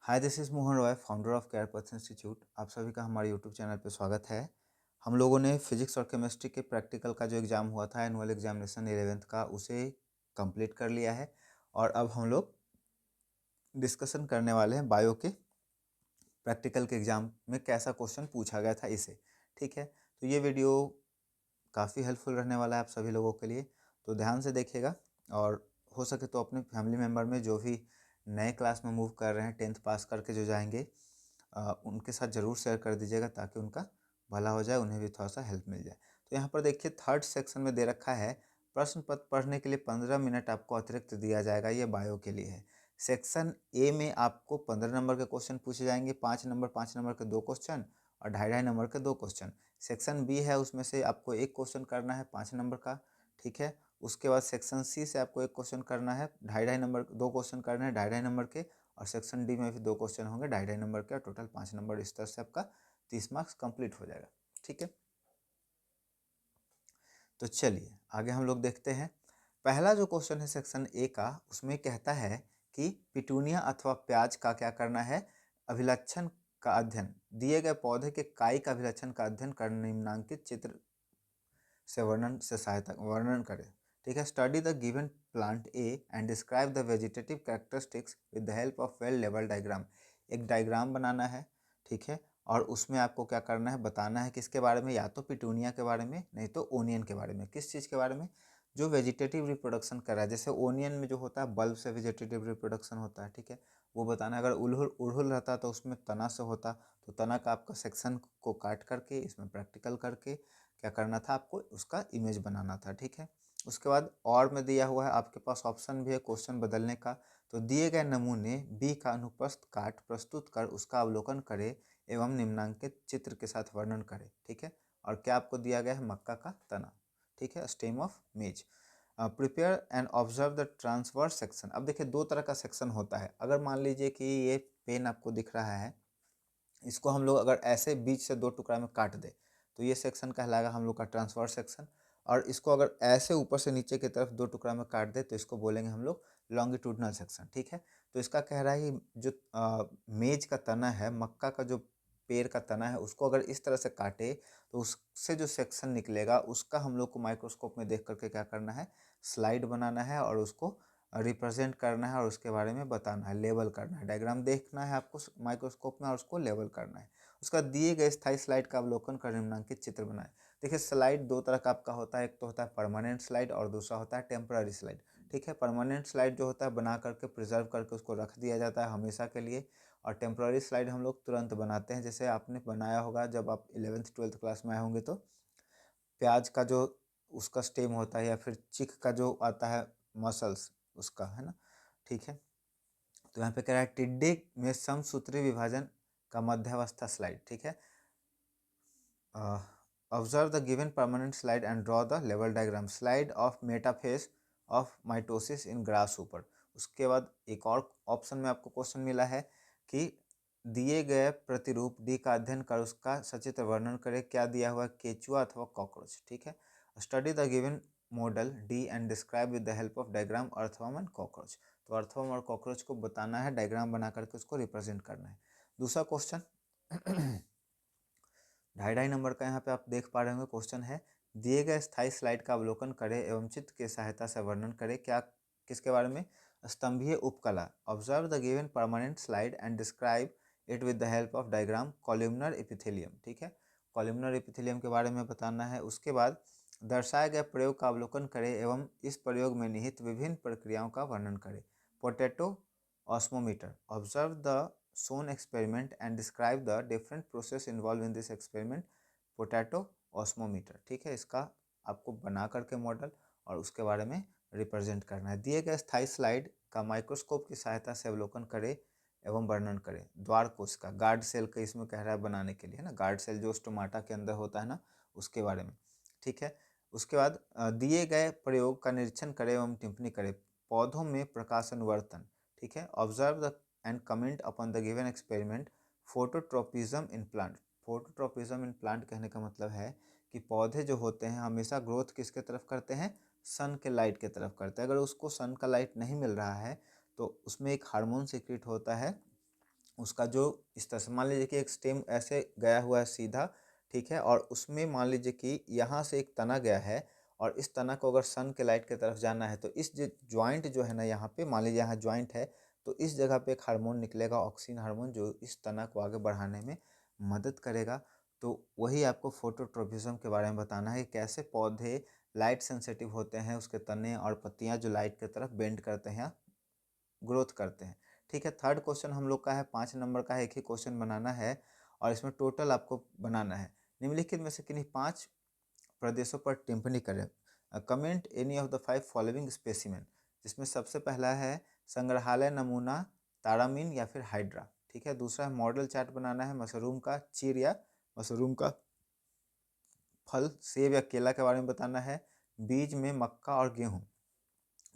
Hi, this is Mohan Roy, founder of care पथ institute. आप सभी का हमारे यूट्यूब चैनल पे स्वागत है। हम लोगों ने फिजिक्स और केमिस्ट्री के प्रैक्टिकल का जो एग्ज़ाम हुआ था, एनुअल एग्जामिनेशन 11th का, उसे कंप्लीट कर लिया है। और अब हम लोग डिस्कशन करने वाले हैं बायो के प्रैक्टिकल के एग्ज़ाम में कैसा क्वेश्चन पूछा गया था इसे। ठीक है, तो ये वीडियो काफ़ी हेल्पफुल रहने वाला है आप सभी लोगों के लिए, तो ध्यान से देखिएगा। और हो सके तो अपने फैमिली मेम्बर में जो भी नए क्लास में मूव कर रहे हैं, 10th पास करके जो जाएंगे, उनके साथ ज़रूर शेयर कर दीजिएगा ताकि उनका भला हो जाए, उन्हें भी थोड़ा सा हेल्प मिल जाए। तो यहाँ पर देखिए, थर्ड सेक्शन में दे रखा है प्रश्न पत्र पढ़ने के लिए 15 मिनट आपको अतिरिक्त दिया जाएगा। ये बायो के लिए है। सेक्शन ए में आपको 15 नंबर के क्वेश्चन पूछे जाएंगे, 5 नंबर के 2 क्वेश्चन और 2.5 नंबर के 2 क्वेश्चन। सेक्शन बी है, उसमें से आपको 1 क्वेश्चन करना है 5 नंबर का। ठीक है, उसके बाद सेक्शन सी से आपको 1 क्वेश्चन करना है, 2.5 नंबर 2 क्वेश्चन करने हैं 2.5 नंबर के। और सेक्शन डी में भी 2 क्वेश्चन होंगे 2.5 नंबर के, और टोटल 5 नंबर। इस तरह से आपका 30 मार्क्स कंप्लीट हो जाएगा। ठीक है, तो चलिए आगे हम लोग देखते हैं। पहला जो क्वेश्चन है सेक्शन ए का, उसमें कहता है कि पिटूनिया अथवा प्याज का क्या करना है, अभिलक्षण का अध्ययन। दिए गए पौधे के काई का अभिलक्षण का अध्ययन कर निम्नांकित चित्र से वर्णन करें। ठीक है, study the given plant A and describe the vegetative characteristics with the help of well level diagram. एक डायग्राम बनाना है। ठीक है, और उसमें आपको क्या करना है, बताना है किसके बारे में, या तो पिटूनिया के बारे में, नहीं तो ओनियन के बारे में। किस चीज़ के बारे में, जो वेजिटेटिव रिप्रोडक्शन कर रहा है। जैसे ओनियन में जो होता है बल्ब से वेजिटेटिव रिप्रोडक्शन होता है। ठीक है, वो बताना है। अगर उड़हुल उड़हुल रहता तो उसमें तना से होता, तो तना का आपका सेक्शन को काट करके इसमें प्रैक्टिकल करके क्या करना था, आपको उसका इमेज बनाना था। ठीक है, उसके बाद और में दिया हुआ है आपके पास ऑप्शन भी है क्वेश्चन बदलने का। तो दिए गए नमूने बी का अनुप्रस्थ काट प्रस्तुत कर उसका अवलोकन करें एवं निम्नांकित चित्र के साथ वर्णन करें। ठीक है, और क्या आपको दिया गया है, मक्का का तना। ठीक है, स्टेम ऑफ मेज। Prepare and observe the transverse section. अब देखिए, दो तरह का सेक्शन होता है। अगर मान लीजिए कि ये पेन आपको दिख रहा है, इसको हम लोग अगर ऐसे बीच से 2 टुकड़ा में काट दे तो ये सेक्शन कहलाएगा हम लोग का ट्रांसवर्स सेक्शन। और इसको अगर ऐसे ऊपर से नीचे की तरफ 2 टुकड़ा में काट दे तो इसको बोलेंगे हम लोग लॉन्गिट्यूडनल सेक्शन। ठीक है, तो इसका कह रहा है कि जो मेज का तना है, मक्का का जो पेड़ का तना है, उसको अगर इस तरह से काटे तो उससे जो सेक्शन निकलेगा उसका हम लोग को माइक्रोस्कोप में देख करके क्या करना है, स्लाइड बनाना है और उसको रिप्रेजेंट करना है और उसके बारे में बताना है, लेबल करना है। डायग्राम देखना है आपको माइक्रोस्कोप में और उसको लेबल करना है। उसका दिए गए स्थायी स्लाइड का अवलोकन कर निम्नांकित चित्र बनाए। देखिए, स्लाइड दो तरह का आपका होता है, एक तो होता है परमानेंट स्लाइड और दूसरा होता है टेम्पररी स्लाइड। ठीक है, परमानेंट स्लाइड जो होता है बना करके प्रिजर्व करके उसको रख दिया जाता है हमेशा के लिए। और टेम्पररी स्लाइड हम लोग तुरंत बनाते हैं। जैसे आपने बनाया होगा जब आप 11th 12th क्लास में आए होंगे, तो प्याज का जो उसका स्टेम होता है या फिर चिक का जो आता है मसल्स उसका, है ना। ठीक है, तो यहाँ पे कह रहा है टिड्डे में समसूत्री विभाजन का मध्यावस्था स्लाइड। ठीक है, observe the given permanent slide and draw the level diagram. Slide of metaphase of mitosis in grass ऊपर। उसके बाद एक और ऑप्शन में आपको क्वेश्चन मिला है कि दिए गए प्रतिरूप डी का अध्ययन कर उसका सचित्र वर्णन करें। क्या दिया हुआ है, केचुआ अथवा कॉकरोच। ठीक है, study the given model D and describe with the help of diagram earthworm and cockroach. तो अर्थवर्म और कॉकरोच को बताना है, डायग्राम बना करके उसको रिप्रेजेंट करना है। दूसरा क्वेश्चन 2.5 नंबर का यहाँ पे आप देख पा रहे होंगे क्वेश्चन है, दिए गए स्थायी स्लाइड का अवलोकन करें एवं चित्र की सहायता से वर्णन करें। क्या किसके बारे में, स्तंभीय उपकला। Observe the given permanent slide and describe it with the help of diagram columnar epithelium. ठीक है, कॉलमनर एपिथेलियम के बारे में बताना है। उसके बाद दर्शाए गए प्रयोग का अवलोकन करें एवं इस प्रयोग में निहित विभिन्न प्रक्रियाओं का वर्णन करें। Potato osmometer. Observe the shown experiment and describe the different process involved in this experiment. Potato osmometer. ठीक है, इसका आपको बना करके मॉडल और उसके बारे में रिप्रेजेंट करना है। दिए गए स्थायी स्लाइड का माइक्रोस्कोप की सहायता से अवलोकन करें एवं वर्णन करें। द्वार कोश का, गार्ड सेल का इसमें कह रहा है बनाने के लिए, है ना। गार्ड सेल जो स्टोमाटा के अंदर होता है ना, उसके बारे में। ठीक है, उसके बाद दिए गए प्रयोग का निरीक्षण करें एवं टिप्पणी करें। पौधों में प्रकाशनवर्धन। ठीक है, observe the end comment upon the given experiment. Phototropism in plant. Phototropism in plant कहने का मतलब है कि पौधे जो होते हैं हमेशा ग्रोथ किसके तरफ करते हैं, सन के लाइट के तरफ करते हैं। अगर उसको सन का लाइट नहीं मिल रहा है तो उसमें एक हार्मोन सीक्रेट होता है, उसका जो इस तरह से मान लीजिए कि एक स्टेम ऐसे गया हुआ है सीधा, ठीक है, और उसमें मान लीजिए कि यहाँ से एक तना गया है और इस तना को अगर सन के लाइट की तरफ जाना है तो इस जो ज्वाइंट जो है ना यहाँ पे, मान लीजिए यहाँ ज्वाइंट है, तो इस जगह पे एक हार्मोन निकलेगा, ऑक्सिन हार्मोन, जो इस तना को आगे बढ़ाने में मदद करेगा। तो वही आपको फोटोट्रोपिज्म के बारे में बताना है कि कैसे पौधे लाइट सेंसिटिव होते हैं, उसके तने और पत्तियाँ जो लाइट की तरफ बेंड करते हैं, ग्रोथ करते हैं। ठीक है, थर्ड क्वेश्चन हम लोग का है 5 नंबर का है, एक ही क्वेश्चन बनाना है और इसमें टोटल आपको बनाना है। निम्नलिखित में से किन्हीं 5 प्रदेशों पर टिप्पणी करें। Comment any of the 5 following specimen, जिसमें सबसे पहला है संग्रहालय नमूना, तारामीन या फिर हाइड्रा। ठीक है, दूसरा है मॉडल चार्ट बनाना है मशरूम का, चीर या मशरूम का फल, सेब या केला के बारे में बताना है। बीज में मक्का और गेहूँ,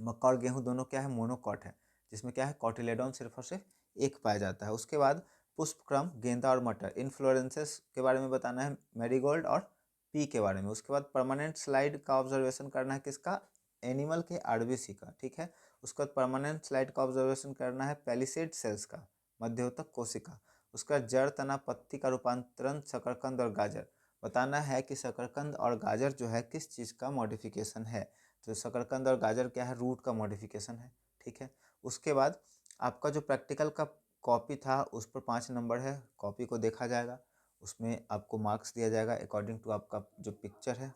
मक्का और गेहूँ दोनों क्या है, मोनोकॉट है, जिसमें क्या है कॉटिलेडॉन सिर्फ और सिर्फ एक पाया जाता है। उसके बाद पुष्पक्रम, गेंदा और मटर, इन्फ्लोरेंसेस के बारे में बताना है, मैरीगोल्ड और पी के बारे में। उसके बाद परमानेंट स्लाइड का ऑब्जर्वेशन करना है, किसका, एनिमल के आरबीसी का। ठीक है, उसके बाद परमानेंट स्लाइड का ऑब्जर्वेशन करना है पैलिसेड सेल्स का, मध्योतक कोशिका। उसका जड़, तना, पत्ती का रूपांतरण, शकरकंद और गाजर। बताना है कि शकरकंद और गाजर जो है किस चीज़ का मॉडिफिकेशन है। तो शकरकंद और गाजर क्या है, रूट का मॉडिफिकेशन है। ठीक है, उसके बाद आपका जो प्रैक्टिकल का कॉपी था उस पर 5 नंबर है, कॉपी को देखा जाएगा, उसमें आपको मार्क्स दिया जाएगा अकॉर्डिंग टू आपका जो पिक्चर है।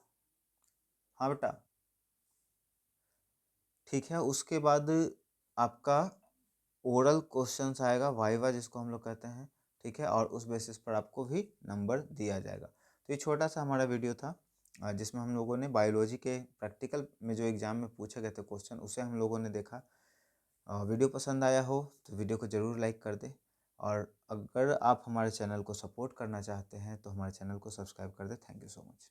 हाँ बेटा, ठीक है, उसके बाद आपका ओरल क्वेश्चंस आएगा, वाइवा जिसको हम लोग कहते हैं। ठीक है, और उस बेसिस पर आपको भी नंबर दिया जाएगा। तो ये छोटा सा हमारा वीडियो था जिसमें हम लोगों ने बायोलॉजी के प्रैक्टिकल में जो एग्ज़ाम में पूछे गए थे क्वेश्चन, उसे हम लोगों ने देखा। वीडियो पसंद आया हो तो वीडियो को ज़रूर लाइक कर दें, और अगर आप हमारे चैनल को सपोर्ट करना चाहते हैं तो हमारे चैनल को सब्सक्राइब कर दें। Thank you so much.